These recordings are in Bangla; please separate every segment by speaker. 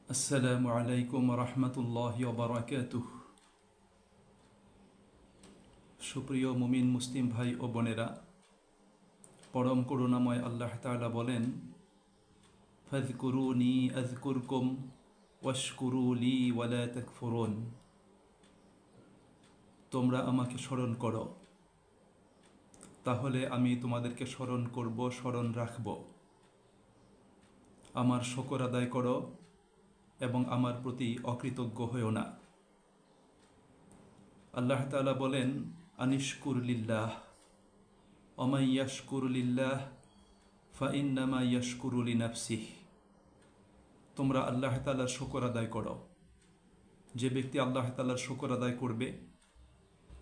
Speaker 1: আসসালামু আলাইকুম রহমতুল্লাহি ওয়া বারাকাতুহ। সুপ্রিয় মুমিন মুসলিম ভাই ও বোনেরা, পরম করুণাময় আল্লাহ তাআলা বলেন, ফাযকুরুনি আযকুরকুম ওয়াশকুরু লি ওয়া লা তাকফুরুন। তোমরা আমাকে স্মরণ করো, তাহলে আমি তোমাদেরকে স্মরণ করব, স্মরণ রাখব। আমার শুকর আদায় করো এবং আমার প্রতি অকৃতজ্ঞ হয়েও না। আল্লাহ তাআলা বলেন, আনিশকুর লিল্লাহ ওয়া মান ইয়াশকুর লিল্লাহ ফাইন্নামা ইয়াশকুরু লিনাফসিহি। তোমরা আল্লাহ তাআলার শুকর আদায় করো। যে ব্যক্তি আল্লাহ তাআলার শুকর আদায় করবে,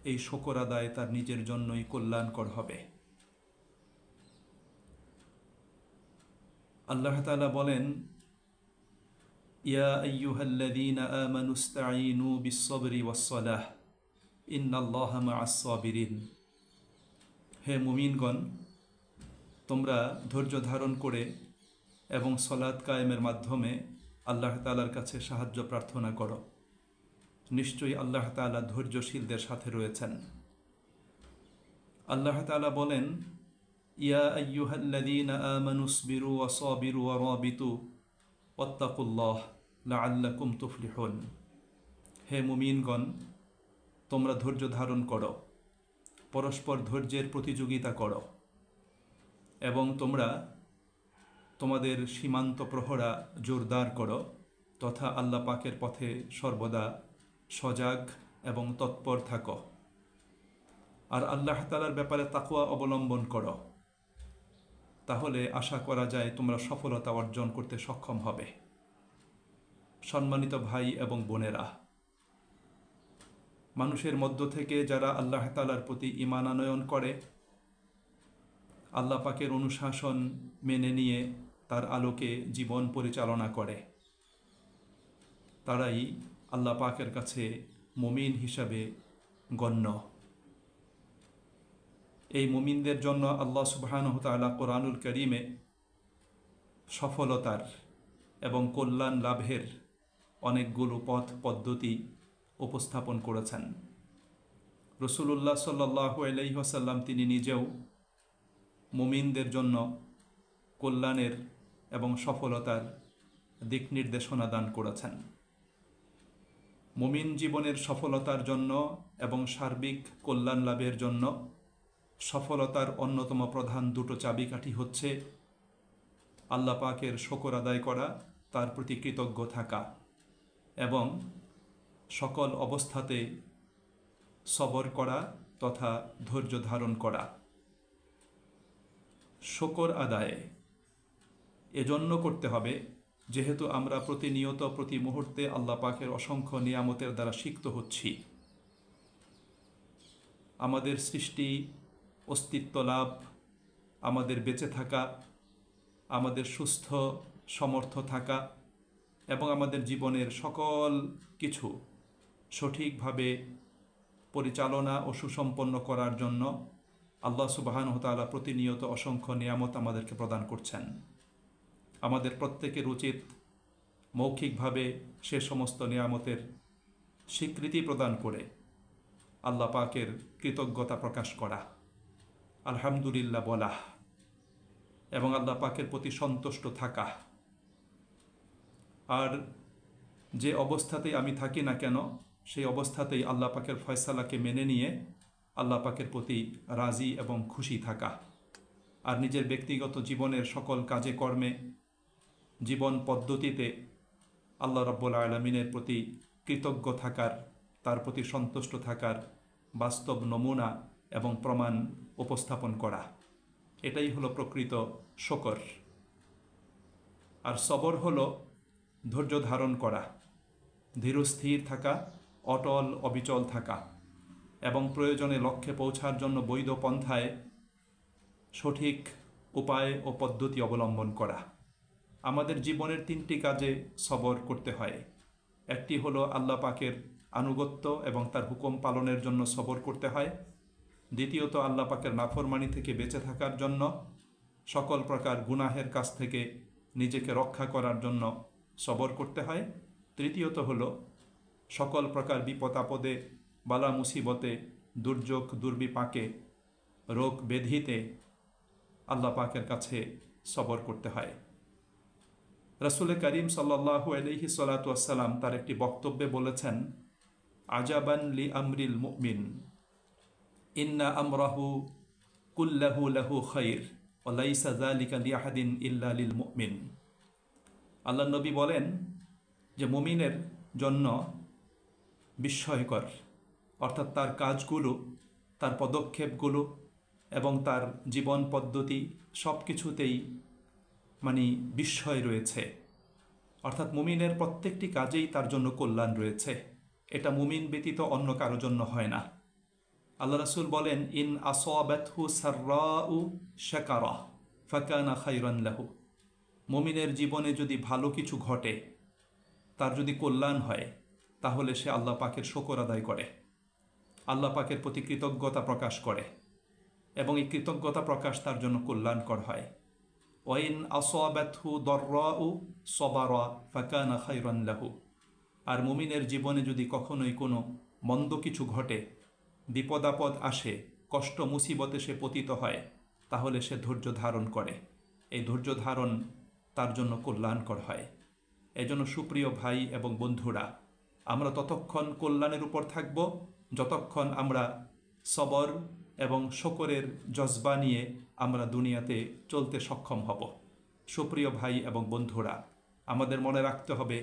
Speaker 1: এই শুকর আদায় তার নিজের জন্যই কল্যাণকর হবে। আল্লাহ তাআলা বলেন, ইয়া আইয়ুহাল্লাযীনা আমানুস্তাঈনু বিস-সাবরি ওয়াস-সালাহ ইন্নাল্লাহা মা'আস-সাবিরিন। হে মুমিনগণ, তোমরা ধৈর্য ধারণ করে এবং সলাত কায়েমের মাধ্যমে আল্লাহ তাআলার কাছে সাহায্য প্রার্থনা করো। নিশ্চয়ই আল্লাহ তাআলা ধৈর্যশীলদের সাথে রয়েছেন। আল্লাহ তাআলা বলেন, ইয়া আইয়ুহাল্লাযীনা আমানুসবিরু ওয়া সাবিরু ওয়া রাবিতু ওয়াত্তাকুল্লাহ লাআল্লাকুম তুফলিহুন। হে মুমিনগণ, তোমরা ধৈর্য ধারণ করো, পরস্পর ধৈর্যের প্রতিযোগিতা করো এবং তোমরা তোমাদের সীমান্ত প্রহরা জোরদার করো তথা আল্লাহ পাকের পথে সর্বদা সজাগ এবং তৎপর থাকো। আর আল্লাহ তাআলার ব্যাপারে তাকওয়া অবলম্বন করো, তাহলে আশা করা যায় তোমরা সফলতা অর্জন করতে সক্ষম হবে। সম্মানিত ভাই এবং বোনেরা, মানুষের মধ্য থেকে যারা আল্লাহ তাআলার প্রতি ঈমান আনয়ন করে, আল্লাহ পাকের অনুশাসন মেনে নিয়ে তার আলোকে জীবন পরিচালনা করে, তারাই আল্লাহ পাকের কাছে মুমিন হিসাবে গণ্য। এই মুমিনদের জন্য আল্লাহ সুবহানাহু ওয়া তাআলা কোরআনুল কারীমে সফলতার এবং কল্যাণ লাভের অনেকগুলো পথ পদ্ধতি উপস্থাপন করেছেন। রাসূলুল্লাহ সাল্লাল্লাহু আলাইহি ওয়াসাল্লাম তিনি নিজেও মুমিনদের জন্য কল্যাণের এবং সফলতার দিক নির্দেশনা দান করেছেন। মুমিন জীবনের সফলতার জন্য এবং সার্বিক কল্যাণ লাভের জন্য সফলতার অন্যতম প্রধান দুটো চাবিকাঠি হচ্ছে আল্লাহ পাকের শুকর আদায় করা, তার প্রতি কৃতজ্ঞ থাকা এবং সকল অবস্থাতে সবর করা তথা ধৈর্য ধারণ করা। শুকর আদায় এজন্য করতে হবে যেহেতু আমরা প্রতিনিয়ত প্রতি মুহূর্তে আল্লাহ পাকের অসংখ্য নিয়ামতের দ্বারা সিক্ত হচ্ছি। আমাদের সৃষ্টি, অস্তিত্ব লাভ, আমাদের বেঁচে থাকা, আমাদের সুস্থ সমর্থ থাকা এবং আমাদের জীবনের সকল কিছু সঠিকভাবে পরিচালনা ও সুসম্পন্ন করার জন্য আল্লাহ সুবহানাহু ওয়া তাআলা প্রতিনিয়ত অসংখ্য নিয়ামত আমাদেরকে প্রদান করছেন। আমাদের প্রত্যেকের উচিত মৌখিকভাবে সে সমস্ত নিয়ামতের স্বীকৃতি প্রদান করে আল্লাহ পাকের কৃতজ্ঞতা প্রকাশ করা, আলহামদুলিল্লাহ বলা এবং আল্লাহ পাকের প্রতি সন্তুষ্ট থাকা। আর যে অবস্থাতেই আমি থাকি না কেন, সেই অবস্থাতেই আল্লাহ পাকের ফয়সালাকে মেনে নিয়ে আল্লাহ পাকের প্রতি রাজি এবং খুশি থাকা। আর নিজের ব্যক্তিগত জীবনের সকল কাজে কর্মে, জীবন পদ্ধতিতে আল্লাহ রাব্বুল আলামিনের প্রতি কৃতজ্ঞ থাকার, তার প্রতি সন্তুষ্ট থাকার বাস্তব নমুনা এবং প্রমাণ উপস্থাপন করা। এটাই হলো প্রকৃত শুকর। আর সবর হলো ধৈর্য ধারণ করা, ধীরস্থির থাকা, অটল অবিচল থাকা এবং প্রয়োজনে লক্ষ্যে পৌঁছার জন্য বৈধ পন্থায় সঠিক উপায় ও পদ্ধতি অবলম্বন করা। আমাদের জীবনের তিনটি কাজে সবর করতে হয়। একটি হলো আল্লাহ পাকের আনুগত্য এবং তার হুকুম পালনের জন্য সবর করতে হয়। দ্বিতীয়ত আল্লাহ পাকের নাফরমানি থেকে বেঁচে থাকার জন্য, সকল প্রকার গুনাহের কাছ থেকে নিজেকে রক্ষা করার জন্য সবর করতে হয়। তৃতীয়ত হলো সকল প্রকার বিপদ আপদে, বালা মুসিবতে, দুর্যোগ দুর্বিপাকে, রোগ ব্যাধিতে আল্লাহ পাকের কাছে সবর করতে হয়। রাসূল করিম সাল্লাল্লাহু আলাইহি সাল্লাতু ওয়াসসালাম তার একটি বক্তব্যে বলেছেন, আজাবান লি আমরিল মুমিন ইন্না আমরাহু কুল্লাহু লাহু খাইর ওয়া লাইসা যালিকা লিআহাদিন ইল্লা লিল মুমিন। আল্লাহ নবী বলেন যে মুমিনের জন্য বিস্ময়কর, অর্থাৎ তার কাজগুলো, তার পদক্ষেপগুলো এবং তার জীবন পদ্ধতি সব কিছুতেই বিস্ময় রয়েছে। অর্থাৎ মুমিনের প্রত্যেকটি কাজেই তার জন্য কল্যাণ রয়েছে। এটা মুমিন ব্যতীত অন্য কারোর জন্য হয় না। আল্লাহ রাসূল বলেন, ইন আসাবাতহু সাররাউ শাকারা ফাকানা খায়রান লাহু। মুমিনের জীবনে যদি ভালো কিছু ঘটে, তার যদি কল্যাণ হয়, তাহলে সে আল্লাহ পাকের শুকর আদায় করে, আল্লাহ পাকের প্রতি কৃতজ্ঞতা প্রকাশ করে এবং এই কৃতজ্ঞতা প্রকাশ তার জন্য কল্যাণকর হয়। ওয়াইন আসাবাতহু দাররাউ সাবারা ফাকানা খায়রান লাহু। আর মুমিনের জীবনে যদি কখনোই কোনো মন্দ কিছু ঘটে, বিপদ আপদ আসে, কষ্ট মুসিবতে সে পতিত হয়, তাহলে সে ধৈর্য ধারণ করে। এই ধৈর্য ধারণ তার জন্য কল্যাণকর হয়। এজন্য সুপ্রিয় ভাই এবং বন্ধুরা, আমরা ততক্ষণ কল্যাণের উপর থাকব যতক্ষণ আমরা সবর এবং শুকরের জজবা নিয়ে আমরা দুনিয়াতে চলতে সক্ষম হব। সুপ্রিয় ভাই এবং বন্ধুরা, আমাদের মনে রাখতে হবে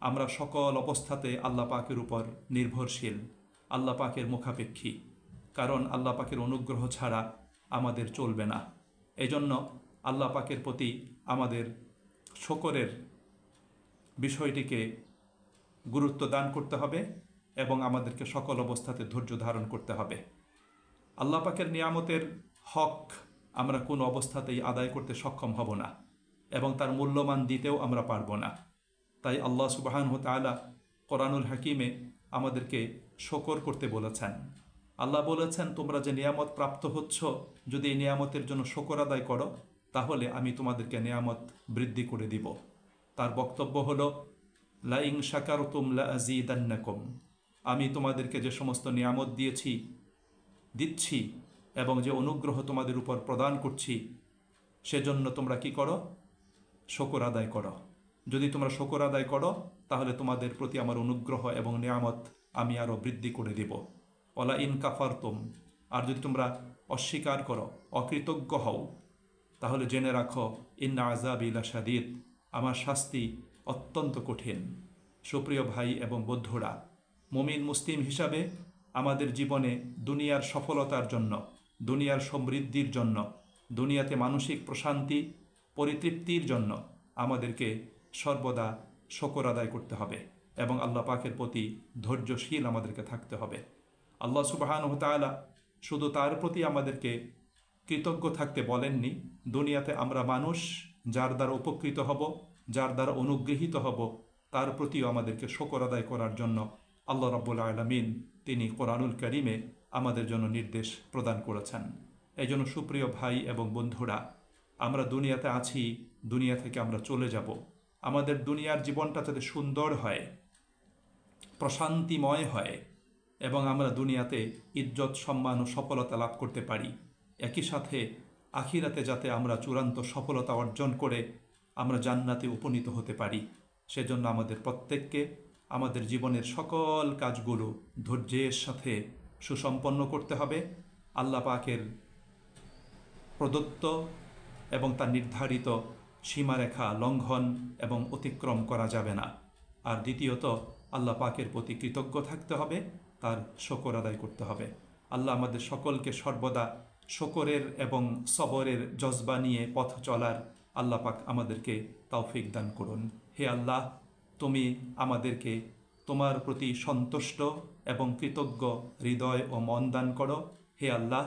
Speaker 1: আমরা সকল অবস্থাতে আল্লাহ পাকের উপর নির্ভরশীল, আল্লাহ পাকের মুখাপেক্ষী, কারণ আল্লাহ পাকের অনুগ্রহ ছাড়া আমাদের চলবে না। এজন্য আল্লাহ পাকের প্রতি আমাদের শুকরের বিষয়টিকে গুরুত্ব দান করতে হবে এবং আমাদেরকে সকল অবস্থাতে ধৈর্য ধারণ করতে হবে। আল্লাহ পাকের নিয়ামতের হক আমরা কোনো অবস্থাতেই আদায় করতে সক্ষম হব না এবং তার মূল্যমান দিতেও আমরা পারব না। তাই আল্লাহ সুবহানাহু ওয়া তাআলা কোরআনুল হাকিমে আমাদেরকে শুকর করতে বলেছেন। আল্লাহ বলেছেন, তোমরা যে নিয়ামত প্রাপ্ত হচ্ছ, যদি এই নিয়ামতের জন্য শুকর আদায় করো, তাহলে আমি তোমাদেরকে নিয়ামত বৃদ্ধি করে দিব। তার বক্তব্য হলো, লা ইন শাকারতুম লা আযীদান্নাকুম। আমি তোমাদেরকে যে সমস্ত নিয়ামত দিচ্ছি এবং যে অনুগ্রহ তোমাদের উপর প্রদান করছি, সেজন্য তোমরা কি করো? শুকর আদায় করো। যদি তোমরা শুকর আদায় করো, তাহলে তোমাদের প্রতি আমার অনুগ্রহ এবং নিয়ামত আমি আরও বৃদ্ধি করে দিব। ওয়ালা ইন কাফারতুম, আর যদি তোমরা অস্বীকার করো, অকৃতজ্ঞ হও, তাহলে জেনে রাখো, ইন্না আযাবি লাশাদীদ, আমার শাস্তি অত্যন্ত কঠিন। সুপ্রিয় ভাই এবং বন্ধুরা, মুমিন মুসলিম হিসাবে আমাদের জীবনে দুনিয়ার সফলতার জন্য, দুনিয়ার সমৃদ্ধির জন্য, দুনিয়াতে মানসিক প্রশান্তি পরিতৃপ্তির জন্য আমাদেরকে সর্বদা শুকর আদায় করতে হবে এবং আল্লাহ পাকের প্রতি ধৈর্যশীল আমাদেরকে থাকতে হবে। আল্লাহ সুবহানাহু ওয়া তাআলা শুধু তার প্রতি আমাদেরকে কৃতজ্ঞ থাকতে বলেননি, দুনিয়াতে আমরা মানুষ যার দ্বারা উপকৃত হব, যার দ্বারা অনুগৃহীত হব, তার প্রতিও আমাদেরকে শুকর আদায় করার জন্য আল্লাহ রাব্বুল আলামিন তিনি কোরআনুল কারীমে আমাদের জন্য নির্দেশ প্রদান করেছেন। এই জন্য সুপ্রিয় ভাই এবং বন্ধুরা, আমরা দুনিয়াতে আছি, দুনিয়া থেকে আমরা চলে যাব। আমাদের দুনিয়ার জীবনটা যাতে সুন্দর হয়, প্রশান্তিময় হয় এবং আমরা দুনিয়াতে ইজ্জত, সম্মান ও সফলতা লাভ করতে পারি, একই সাথে আখিরাতে যাতে আমরা চূড়ান্ত সফলতা অর্জন করে আমরা জান্নাতে উপনীত হতে পারি, সেজন্য আমাদের প্রত্যেককে আমাদের জীবনের সকল কাজগুলো ধৈর্যের সাথে সুসম্পন্ন করতে হবে। আল্লাহ পাকের প্রদত্ত এবং তার নির্ধারিত সীমারেখা লঙ্ঘন এবং অতিক্রম করা যাবে না। আর দ্বিতীয়ত, আল্লাহ পাকের প্রতি কৃতজ্ঞ থাকতে হবে, তার শুকর আদায় করতে হবে। আল্লাহ আমাদের সকলকে সর্বদা শুকরের এবং সবরের জজবা নিয়ে পথ চলার আল্লাহ পাক আমাদেরকে তৌফিক দান করুন। হে আল্লাহ, তুমি আমাদেরকে তোমার প্রতি সন্তুষ্ট এবং কৃতজ্ঞ হৃদয় ও মন দান করো। হে আল্লাহ,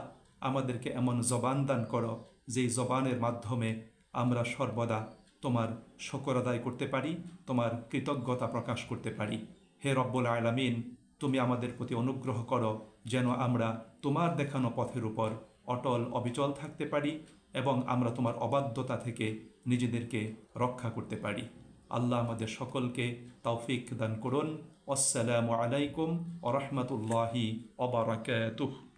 Speaker 1: আমাদেরকে এমন জবান দান করো যেই জবানের মাধ্যমে আমরা সর্বদা তোমার শুকর আদায় করতে পারি, তোমার কৃতজ্ঞতা প্রকাশ করতে পারি। হে রব্বুল আলামিন, তুমি আমাদের প্রতি অনুগ্রহ করো যেন আমরা তোমার দেখানো পথের উপর অটল অবিচল থাকতে পারি এবং আমরা তোমার অবাধ্যতা থেকে নিজেদেরকে রক্ষা করতে পারি। আল্লাহ আমাদের সকলকে তৌফিক দান করুন। আসসালামু আলাইকুম ওয়া রাহমাতুল্লাহি ওয়া বারাকাতুহু।